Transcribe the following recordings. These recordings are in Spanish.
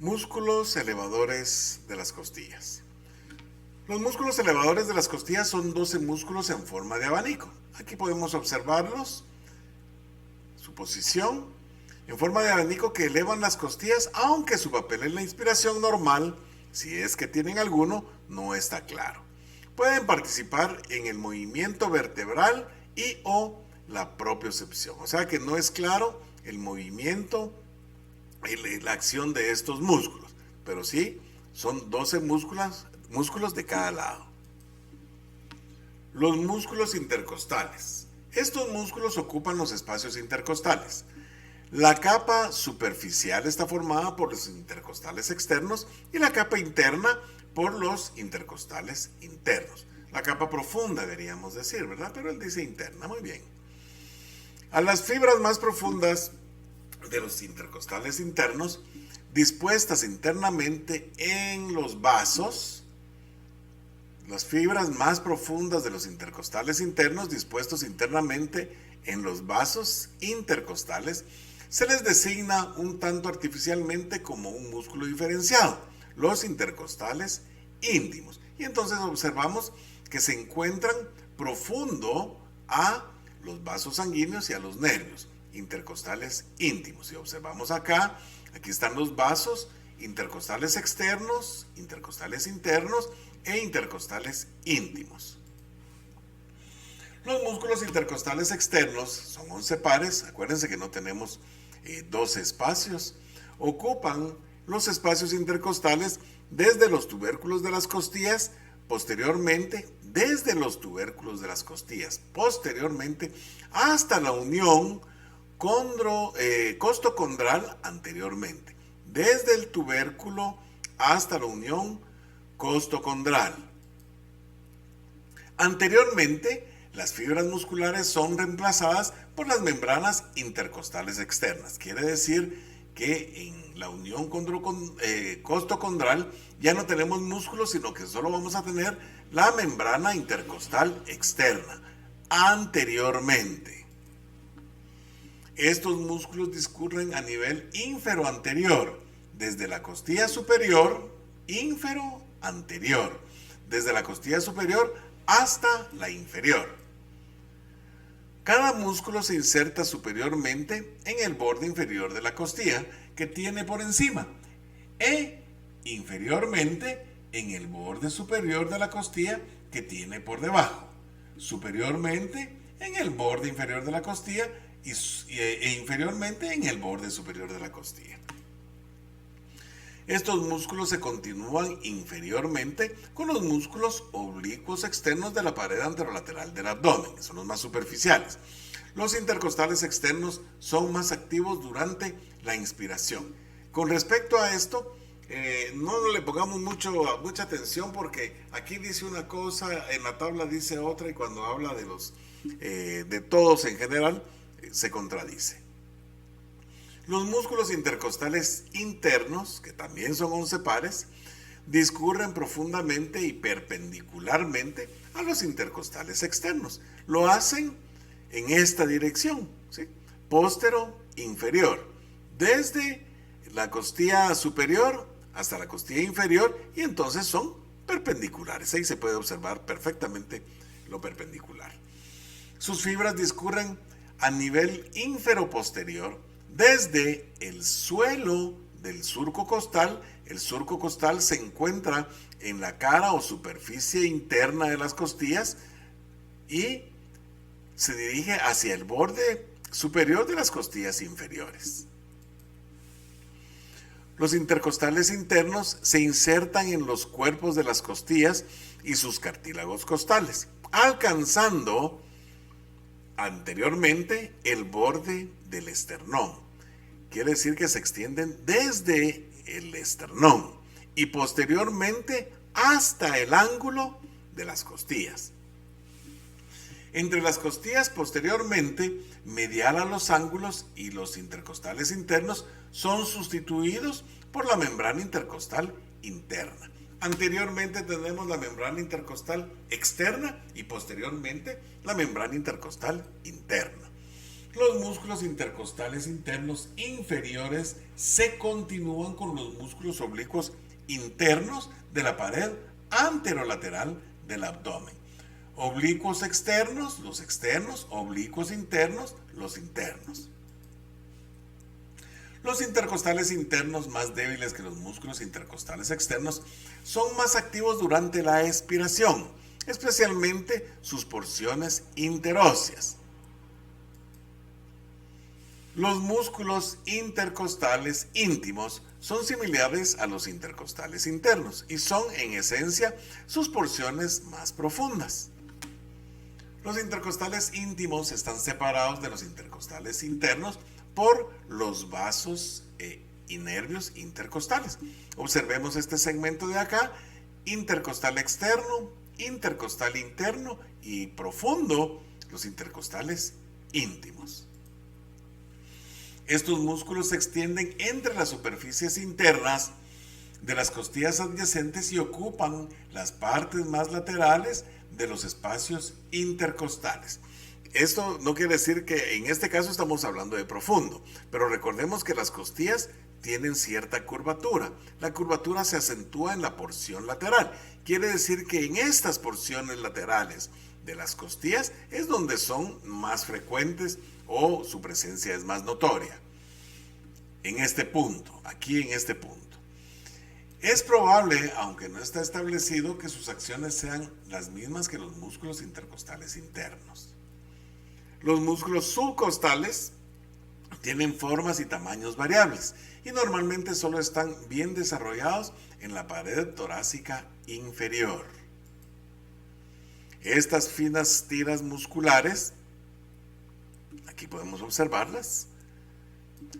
Músculos elevadores de las costillas. Los músculos elevadores de las costillas son 12 músculos en forma de abanico. Aquí podemos observarlos, su posición, en forma de abanico que elevan las costillas, aunque su papel en la inspiración normal, si es que tienen alguno, no está claro. Pueden participar en el movimiento vertebral y o la propiocepción. O sea que no es claro el movimiento la acción de estos músculos, pero sí son 12 músculos de cada lado. Los músculos intercostales. Estos músculos ocupan los espacios intercostales. La capa superficial está formada por los intercostales externos y la capa interna por los intercostales internos. La capa profunda deberíamos decir, ¿verdad? Pero él dice interna, muy bien. A las fibras más profundas de los intercostales internos, dispuestas internamente en los vasos, las fibras más profundas de los intercostales internos dispuestos internamente en los vasos intercostales, se les designa un tanto artificialmente como un músculo diferenciado, los intercostales íntimos. Y entonces observamos que se encuentran profundo a los vasos sanguíneos y a los nervios intercostales íntimos. Y observamos acá, aquí están los vasos intercostales externos, intercostales internos e intercostales íntimos. Los músculos intercostales externos son 11 pares, acuérdense que no tenemos 12 espacios, ocupan los espacios intercostales desde los tubérculos de las costillas, posteriormente desde los tubérculos de las costillas, posteriormente hasta la unión costocondral anteriormente, desde el tubérculo hasta la unión costocondral. Anteriormente, las fibras musculares son reemplazadas por las membranas intercostales externas. Quiere decir que en la unión costocondral ya no tenemos músculos, sino que solo vamos a tener la membrana intercostal externa. Anteriormente, estos músculos discurren a nivel inferoanterior, desde la costilla superior, inferoanterior, desde la costilla superior hasta la inferior. Cada músculo se inserta superiormente en el borde inferior de la costilla que tiene por encima e inferiormente en el borde superior de la costilla que tiene por debajo, superiormente en el borde inferior de la costilla e inferiormente en el borde superior de la costilla. Estos músculos se continúan inferiormente con los músculos oblicuos externos de la pared anterolateral del abdomen, que son los más superficiales. Los intercostales externos son más activos durante la inspiración. Con respecto a esto, no le pongamos mucha atención porque aquí dice una cosa, en la tabla dice otra y cuando habla de todos en general, se contradice. Los músculos intercostales internos, que también son 11 pares, discurren profundamente y perpendicularmente a los intercostales externos. Lo hacen en esta dirección, ¿sí? Póstero-inferior, desde la costilla superior hasta la costilla inferior, y entonces son perpendiculares. Ahí se puede observar perfectamente lo perpendicular. Sus fibras discurren a nivel inferoposterior desde el suelo del surco costal. El surco costal se encuentra en la cara o superficie interna de las costillas y se dirige hacia el borde superior de las costillas inferiores. Los intercostales internos se insertan en los cuerpos de las costillas y sus cartílagos costales, alcanzando anteriormente el borde del esternón. Quiere decir que se extienden desde el esternón y posteriormente hasta el ángulo de las costillas. Entre las costillas posteriormente, medial a los ángulos y los intercostales internos son sustituidos por la membrana intercostal interna. Anteriormente tenemos la membrana intercostal externa y posteriormente la membrana intercostal interna. Los músculos intercostales internos inferiores se continúan con los músculos oblicuos internos de la pared anterolateral del abdomen. Oblicuos externos, los externos, oblicuos internos, los internos. Los intercostales internos, más débiles que los músculos intercostales externos, son más activos durante la expiración, especialmente sus porciones interóseas. Los músculos intercostales íntimos son similares a los intercostales internos y son en esencia sus porciones más profundas. Los intercostales íntimos están separados de los intercostales internos por los vasos y nervios intercostales. Observemos este segmento de acá: intercostal externo, intercostal interno y profundo, los intercostales íntimos. Estos músculos se extienden entre las superficies internas de las costillas adyacentes y ocupan las partes más laterales de los espacios intercostales. Esto no quiere decir que en este caso estamos hablando de profundo, pero recordemos que las costillas tienen cierta curvatura. La curvatura se acentúa en la porción lateral. Quiere decir que en estas porciones laterales de las costillas es donde son más frecuentes o su presencia es más notoria. En este punto, aquí en este punto. Es probable, aunque no está establecido, que sus acciones sean las mismas que los músculos intercostales internos. Los músculos subcostales tienen formas y tamaños variables y normalmente solo están bien desarrollados en la pared torácica inferior. Estas finas tiras musculares, aquí podemos observarlas,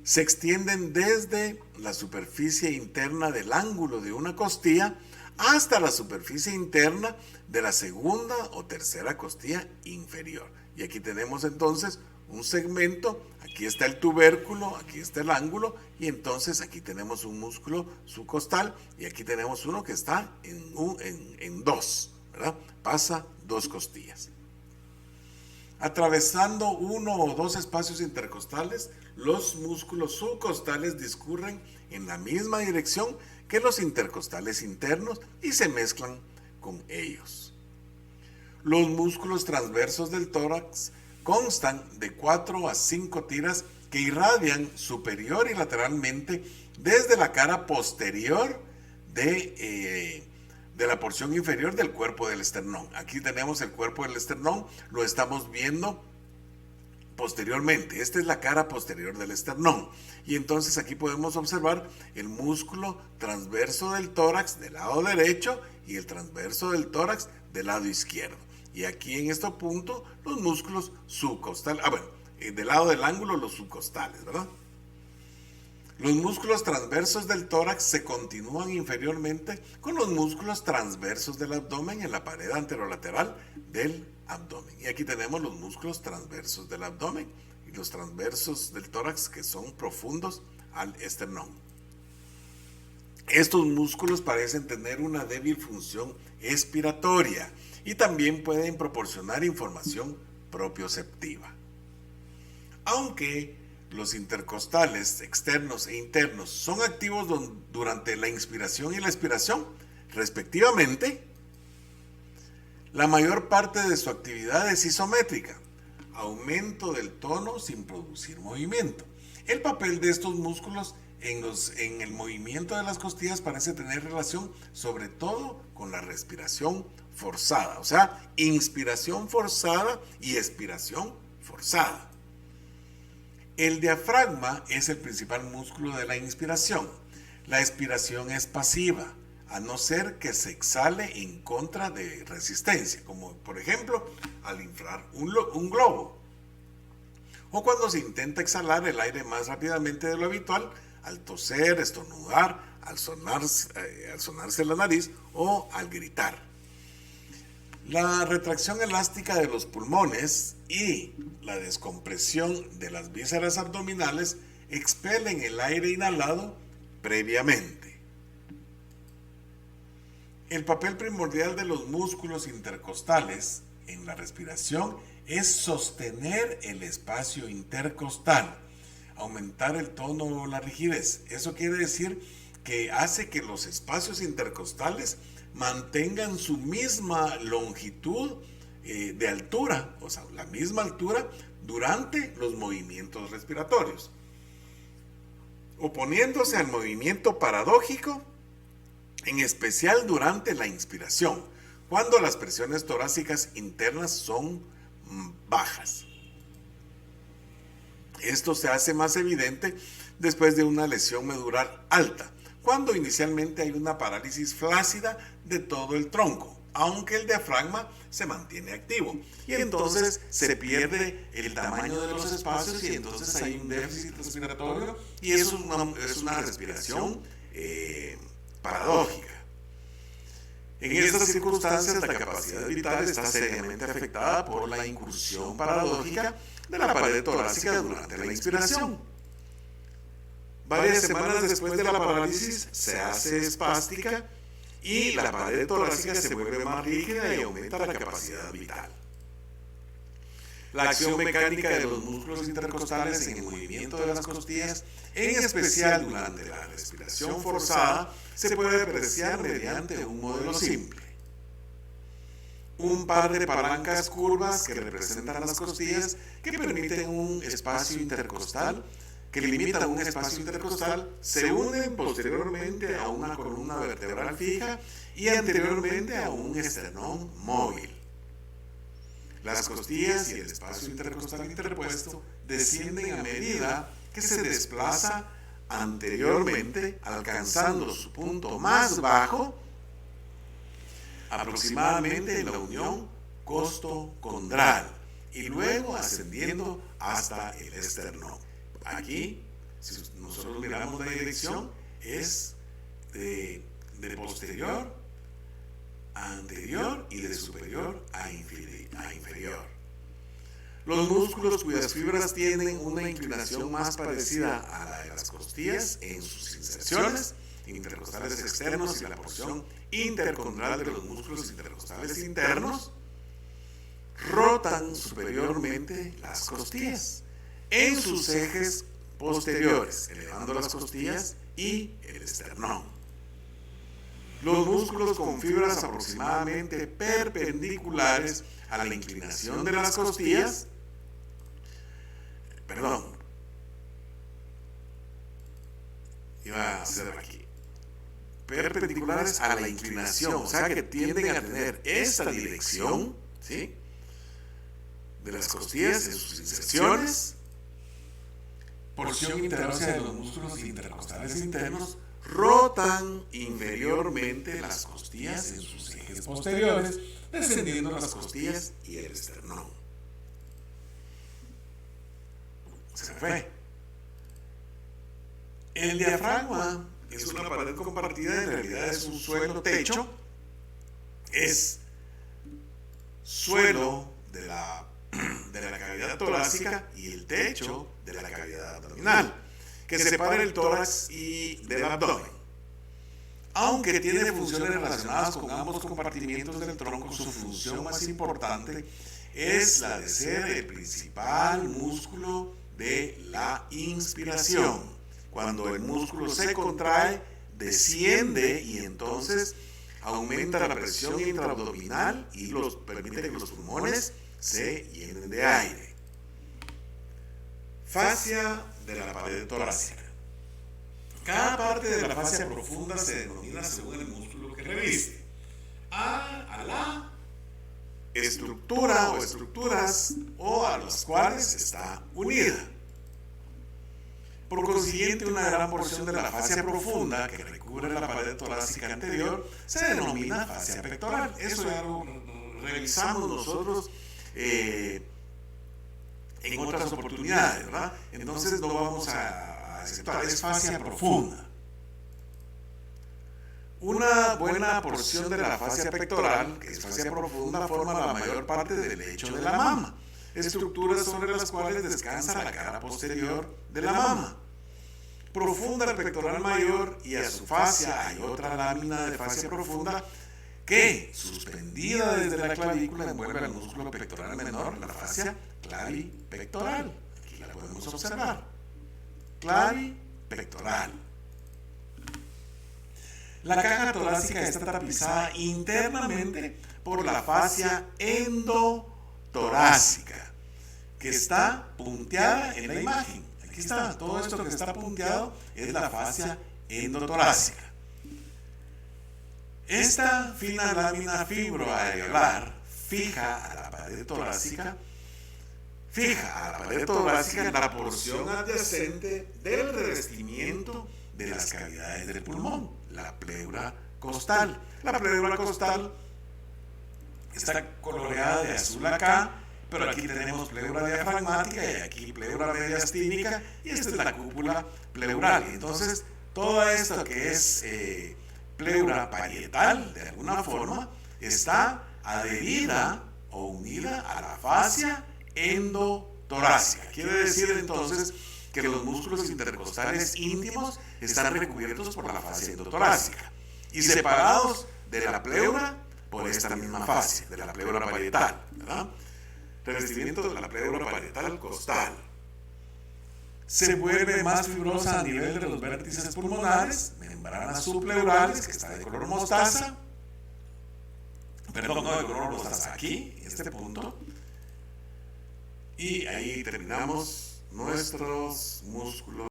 se extienden desde la superficie interna del ángulo de una costilla hasta la superficie interna de la segunda o tercera costilla inferior. Y aquí tenemos entonces un segmento, aquí está el tubérculo, aquí está el ángulo, y entonces aquí tenemos un músculo subcostal y aquí tenemos uno que está en dos, ¿verdad? Pasa dos costillas. Atravesando uno o dos espacios intercostales, los músculos subcostales discurren en la misma dirección que los intercostales internos y se mezclan con ellos. Los músculos transversos del tórax constan de 4 a 5 tiras que irradian superior y lateralmente desde la cara posterior de la porción inferior del cuerpo del esternón. Aquí tenemos el cuerpo del esternón, lo estamos viendo posteriormente. Esta es la cara posterior del esternón. Y entonces aquí podemos observar el músculo transverso del tórax del lado derecho y el transverso del tórax del lado izquierdo. Y aquí en este punto los músculos subcostales, del lado del ángulo los subcostales, ¿verdad? Los músculos transversos del tórax se continúan inferiormente con los músculos transversos del abdomen en la pared anterolateral del abdomen. Y aquí tenemos los músculos transversos del abdomen y los transversos del tórax que son profundos al esternón. Estos músculos parecen tener una débil función expiratoria y también pueden proporcionar información propioceptiva. Aunque los intercostales externos e internos son activos durante la inspiración y la expiración, respectivamente, la mayor parte de su actividad es isométrica, aumento del tono sin producir movimiento. El papel de estos músculos en el movimiento de las costillas parece tener relación sobre todo con la respiración forzada, o sea, inspiración forzada y expiración forzada. El diafragma es el principal músculo de la inspiración. La expiración es pasiva, a no ser que se exhale en contra de resistencia, como por ejemplo al inflar un globo, o cuando se intenta exhalar el aire más rápidamente de lo habitual, al toser, estornudar, al sonarse la nariz o al gritar. La retracción elástica de los pulmones y la descompresión de las vísceras abdominales expelen el aire inhalado previamente. El papel primordial de los músculos intercostales en la respiración es sostener el espacio intercostal, aumentar el tono o la rigidez. Eso quiere decir que hace que los espacios intercostales mantengan su misma longitud de altura, o sea, la misma altura durante los movimientos respiratorios, oponiéndose al movimiento paradójico, en especial durante la inspiración, cuando las presiones torácicas internas son bajas. Esto se hace más evidente después de una lesión medular alta, cuando inicialmente hay una parálisis flácida de todo el tronco, aunque el diafragma se mantiene activo, y entonces se pierde el tamaño de los espacios y entonces hay un déficit respiratorio y es una respiración paradójica. En estas circunstancias, la capacidad vital está seriamente afectada por la incursión paradójica de la pared torácica durante la inspiración. Varias semanas después de la parálisis se hace espástica y la pared torácica se vuelve más rígida y aumenta la capacidad vital. La acción mecánica de los músculos intercostales en el movimiento de las costillas, en especial durante la respiración forzada, se puede apreciar mediante un modelo simple. Un par de palancas curvas que representan las costillas que permiten un espacio intercostal, que limitan un espacio intercostal, se unen posteriormente a una columna vertebral fija y anteriormente a un esternón móvil. Las costillas y el espacio intercostal interpuesto descienden a medida que se desplaza anteriormente, alcanzando su punto más bajo, aproximadamente en la unión costocondral, y luego ascendiendo hasta el esternón. Aquí, si nosotros miramos la dirección, es de posterior a anterior y de superior a inferior. Los músculos cuyas fibras tienen una inclinación más parecida a la de las costillas en sus inserciones intercostales externos y la porción intercondral de los músculos intercostales internos rotan superiormente las costillas en sus ejes posteriores, elevando las costillas y el esternón. Los músculos con fibras aproximadamente perpendiculares a la inclinación de las costillas, perpendiculares a la inclinación, o sea que tienden a tener esta dirección, ¿sí?, de las costillas en sus inserciones, porción interósea de los músculos intercostales internos, rotan inferiormente las costillas en sus ejes posteriores, descendiendo las costillas y el esternón. Se fue. El diafragma es una pared compartida, en realidad es un suelo-techo, es suelo de la cavidad torácica y el techo de la cavidad abdominal, que separa el tórax y del abdomen. Aunque tiene funciones relacionadas con ambos compartimientos del tronco, su función más importante es la de ser el principal músculo de la inspiración. Cuando el músculo se contrae, desciende y entonces aumenta la presión intraabdominal y permite que los pulmones se llenen de aire. Fascia de la pared torácica. Cada parte de la fascia profunda se denomina según el músculo que reviste. A la estructura o estructuras o a las cuales está unida. Por consiguiente, una gran porción de la fascia profunda que recubre la pared torácica anterior se denomina fascia pectoral. Eso ya lo revisamos nosotros en otras oportunidades, ¿verdad? Entonces no vamos a exceptuar, es fascia profunda. Una buena porción de la fascia pectoral, que es fascia profunda, forma la mayor parte del lecho de la mama, estructuras sobre las cuales descansa la cara posterior de la mama. Profunda el pectoral mayor y a su fascia hay otra lámina de fascia profunda que, suspendida desde la clavícula, envuelve al músculo pectoral menor, la fascia clavipectoral. Aquí la podemos observar. Clavipectoral. La caja torácica está tapizada internamente por la fascia endotorácica, que está punteada en la imagen. Aquí está, todo esto que está punteado es la fascia endotorácica. Esta fina lámina fibroareolar fija a la pared torácica la porción adyacente del revestimiento de las cavidades del pulmón, la pleura costal. La pleura costal está coloreada de azul acá, pero aquí tenemos pleura diafragmática y aquí pleura mediastínica, y esta es la cúpula pleural. Entonces, todo esto que es pleura parietal, de alguna forma, está adherida o unida a la fascia endotorácica. Quiere decir entonces que los músculos intercostales íntimos están recubiertos por la fascia endotorácica y separados de la pleura por esta misma fascia, de la pleura parietal, ¿verdad? Revestimiento de la pleura parietal costal. Se vuelve más fibrosa a nivel de los vértices pulmonares, membranas subpleurales, que está de color mostaza, perdón, no de color mostaza, aquí, en este punto, y ahí terminamos nuestros músculos